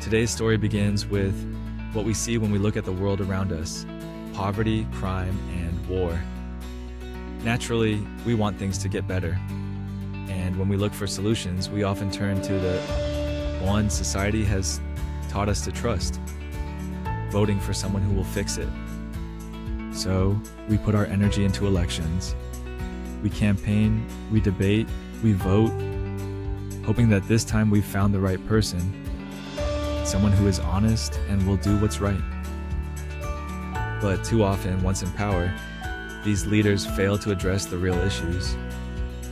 Today's story begins with what we see when we look at the world around us: poverty, crime, and war. Naturally, we want things to get better. And when we look for solutions, we often turn to the one society has taught us to trust: voting for someone who will fix it. So we put our energy into elections. We campaign, we debate, we vote, hoping that this time we've found the right person, someone who is honest and will do what's right. But too often, once in power, these leaders fail to address the real issues,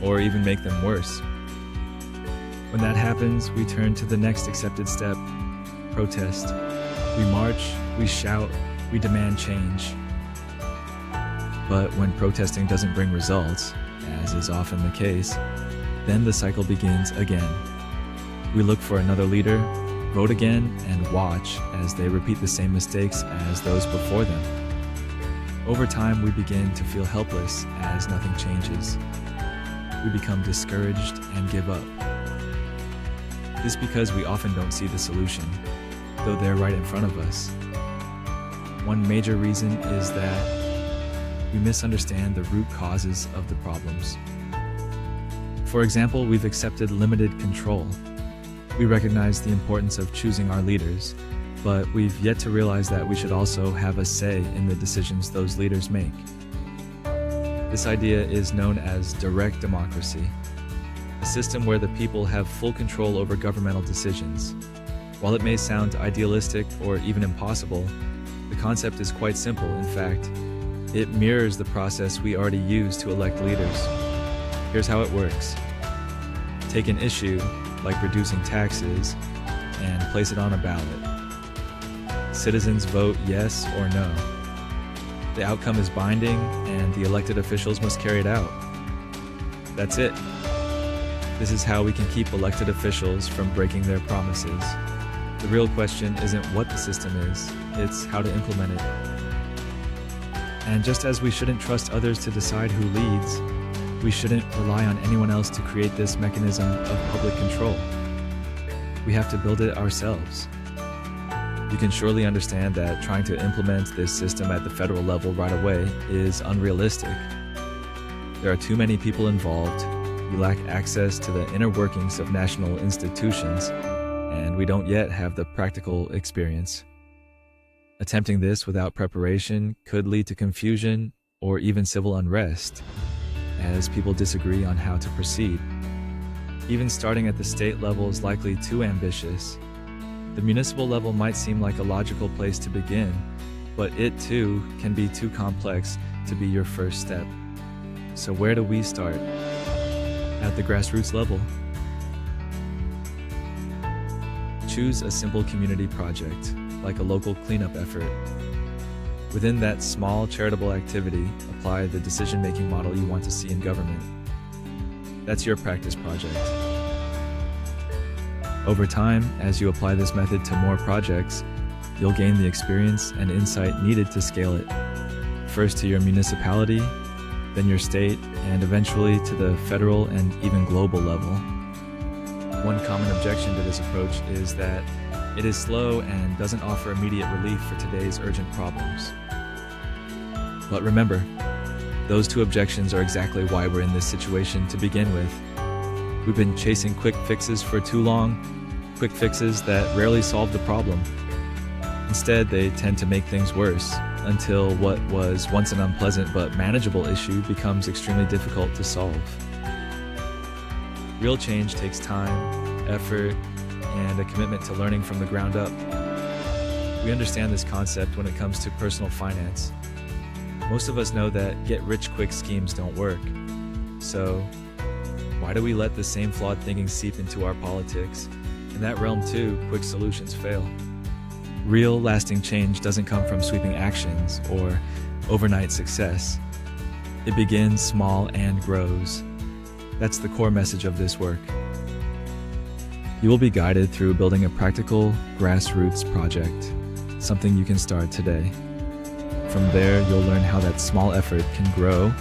or even make them worse. When that happens, we turn to the next accepted step: protest. We march, we shout, we demand change. But when protesting doesn't bring results, as is often the case, then the cycle begins again. We look for another leader, vote again, and watch as they repeat the same mistakes as those before them. Over time, we begin to feel helpless as nothing changes. We become discouraged and give up. This because we often don't see the solution, though they're right in front of us. One major reason is that we misunderstand the root causes of the problems. For example, we've accepted limited control. We recognize the importance of choosing our leaders, but we've yet to realize that we should also have a say in the decisions those leaders make. This idea is known as direct democracy, a system where the people have full control over governmental decisions. While it may sound idealistic or even impossible, the concept is quite simple. In fact, it mirrors the process we already use to elect leaders. Here's how it works. Take an issue, like reducing taxes, and place it on a ballot. Citizens vote yes or no. The outcome is binding, and the elected officials must carry it out. That's it. This is how we can keep elected officials from breaking their promises. The real question isn't what the system is, it's how to implement it. And just as we shouldn't trust others to decide who leads, we shouldn't rely on anyone else to create this mechanism of public control. We have to build it ourselves. You can surely understand that trying to implement this system at the federal level right away is unrealistic. There are too many people involved, we lack access to the inner workings of national institutions, and we don't yet have the practical experience. Attempting this without preparation could lead to confusion or even civil unrest, as people disagree on how to proceed. Even starting at the state level is likely too ambitious. The municipal level might seem like a logical place to begin, but it too can be too complex to be your first step. So where do we start? At the grassroots level. Choose a simple community project, like a local cleanup effort. Within that small charitable activity, apply the decision-making model you want to see in government. That's your practice project. Over time, as you apply this method to more projects, you'll gain the experience and insight needed to scale it. First to your municipality, then your state, and eventually to the federal and even global level. One common objection to this approach is that it is slow and doesn't offer immediate relief for today's urgent problems. But remember, those two objections are exactly why we're in this situation to begin with. We've been chasing quick fixes for too long, quick fixes that rarely solve the problem. Instead, they tend to make things worse, until what was once an unpleasant but manageable issue becomes extremely difficult to solve. Real change takes time, effort, and a commitment to learning from the ground up. We understand this concept when it comes to personal finance. Most of us know that get-rich-quick schemes don't work. So, why do we let the same flawed thinking seep into our politics? In that realm too, quick solutions fail. Real, lasting change doesn't come from sweeping actions or overnight success. It begins small and grows. That's the core message of this work. You will be guided through building a practical, grassroots project, something you can start today. From there, you'll learn how that small effort can grow,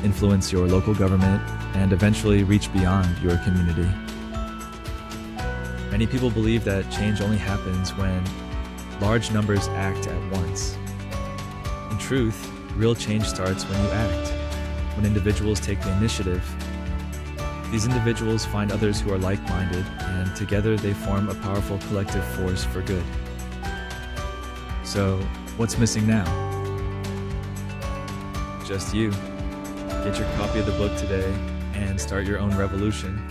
influence your local government, and eventually reach beyond your community. Many people believe that change only happens when large numbers act at once. In truth, real change starts when you act, when individuals take the initiative. These individuals find others who are like-minded, and together they form a powerful collective force for good. So, what's missing now? Just you. Get your copy of the book today and start your own revolution.